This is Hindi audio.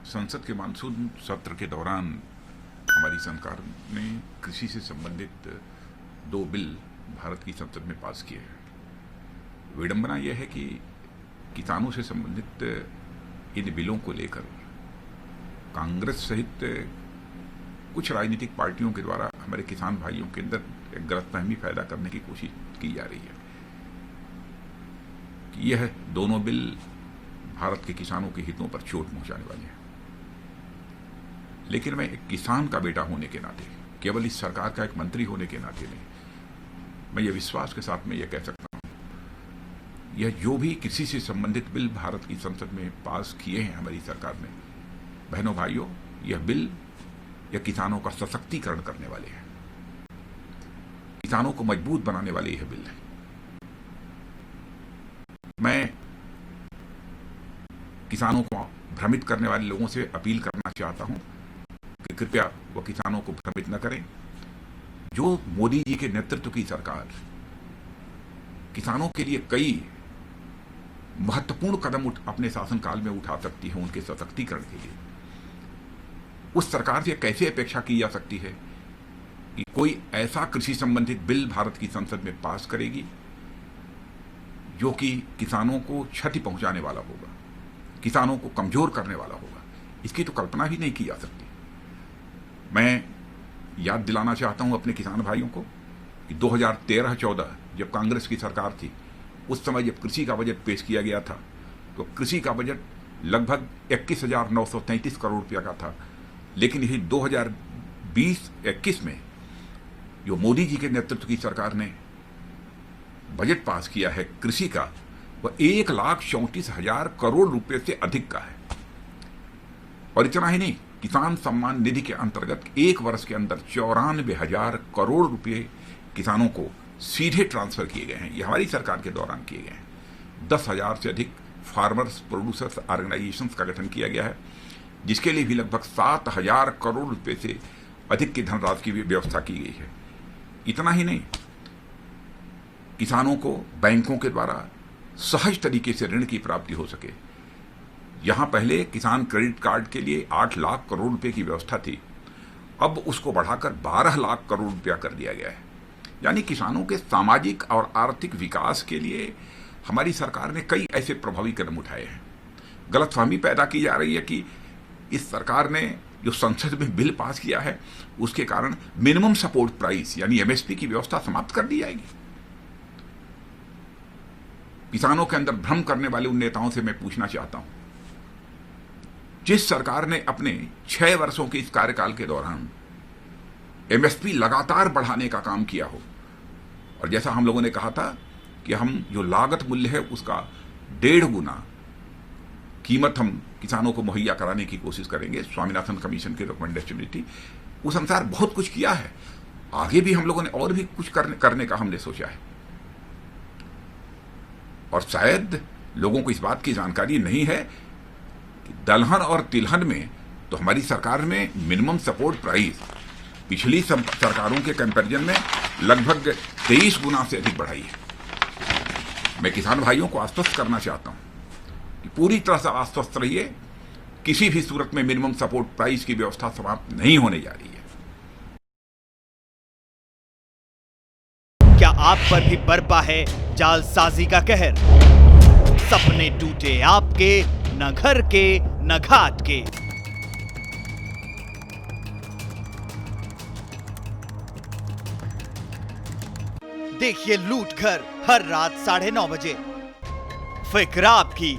संसद के मानसून सत्र के दौरान हमारी सरकार ने कृषि से संबंधित 2 बिल भारत की संसद में पास किए हैं। विडंबना यह है कि किसानों से संबंधित इन बिलों को लेकर कांग्रेस सहित कुछ राजनीतिक पार्टियों के द्वारा हमारे किसान भाइयों के अंदर एक गलतफहमी पैदा करने की कोशिश की जा रही है कि यह दोनों बिल भारत के किसानों के हितों पर चोट पहुंचाने वाले हैं। लेकिन मैं एक किसान का बेटा होने के नाते, केवल इस सरकार का एक मंत्री होने के नाते नहीं, मैं ये विश्वास के साथ में यह कह सकता हूं, यह जो भी कृषि से संबंधित बिल भारत की संसद में पास किए हैं हमारी सरकार ने, बहनों भाइयों, यह बिल यह किसानों का सशक्तिकरण करने वाले हैं, किसानों को मजबूत बनाने वाले यह बिल है। मैं किसानों को भ्रमित करने वाले लोगों से अपील करना चाहता हूं कि कृपया वो किसानों को भ्रमित न करें। जो मोदी जी के नेतृत्व की सरकार किसानों के लिए कई महत्वपूर्ण कदम अपने शासनकाल में उठा सकती है उनके सशक्तिकरण के लिए, उस सरकार से कैसे अपेक्षा की जा सकती है कि कोई ऐसा कृषि संबंधित बिल भारत की संसद में पास करेगी जो कि किसानों को क्षति पहुंचाने वाला होगा, किसानों को कमजोर करने वाला होगा। इसकी तो कल्पना भी नहीं की जा सकती। मैं याद दिलाना चाहता हूं अपने किसान भाइयों को कि 2013-14 जब कांग्रेस की सरकार थी, उस समय जब कृषि का बजट पेश किया गया था तो कृषि का बजट लगभग 21,933 करोड़ रुपया का था। लेकिन यही 2020-21 में जो मोदी जी के नेतृत्व की सरकार ने बजट पास किया है कृषि का, वह 1,34,000 करोड़ रुपए से अधिक का है। और इतना ही नहीं, किसान सम्मान निधि के अंतर्गत 1 वर्ष के अंदर 94,000 करोड़ रुपए किसानों को सीधे ट्रांसफर किए गए हैं। ये हमारी सरकार के दौरान किए गए हैं। 10,000 से अधिक फार्मर्स प्रोड्यूसर्स ऑर्गेनाइजेशंस का गठन किया गया है, जिसके लिए भी लगभग 7,000 करोड़ रुपए से अधिक की धनराशि की व्यवस्था की गई है। इतना ही नहीं, किसानों को बैंकों के द्वारा सहज तरीके से ऋण की प्राप्ति हो सके। यहां पहले किसान क्रेडिट कार्ड के लिए 8 लाख करोड़ रुपए की व्यवस्था थी, अब उसको बढ़ाकर 12 लाख करोड़ रुपया कर दिया गया है। यानी किसानों के सामाजिक और आर्थिक विकास के लिए हमारी सरकार ने कई ऐसे प्रभावी कदम उठाए हैं। गलतफहमी पैदा की जा रही है कि इस सरकार ने जो संसद में बिल पास किया है उसके कारण मिनिमम सपोर्ट प्राइस यानी एमएसपी की व्यवस्था समाप्त कर दी जाएगी। किसानों के अंदर भ्रम करने वाले उन नेताओं से मैं पूछना चाहता हूं, जिस सरकार ने अपने 6 वर्षों के इस कार्यकाल के दौरान एमएसपी लगातार बढ़ाने का काम किया हो, और जैसा हम लोगों ने कहा था कि हम जो लागत मूल्य है उसका 1.5 गुना कीमत हम किसानों को मुहैया कराने की कोशिश करेंगे, स्वामीनाथन कमीशन की रिकमेंडेशन भी थी, उस अनुसार बहुत कुछ किया है। आगे भी हम लोगों ने और भी कुछ करने का हमने सोचा है। और शायद लोगों को इस बात की जानकारी नहीं है कि दलहन और तिलहन में तो हमारी सरकार में मिनिमम सपोर्ट प्राइस पिछली सरकारों के कंपैरिजन में लगभग 23 गुना से अधिक बढ़ाई है। मैं किसान भाइयों को आश्वस्त करना चाहता हूं कि पूरी तरह से आश्वस्त रहिए, किसी भी सूरत में मिनिमम सपोर्ट प्राइस की व्यवस्था समाप्त नहीं होने जा रही है। क्या आप पर भी बरपा है जालसाजी का कहर? सपने टूटे आपके, न घर के न घाट के। देखिए लूट घर हर रात 9:30 बजे। फिक्र आपकी,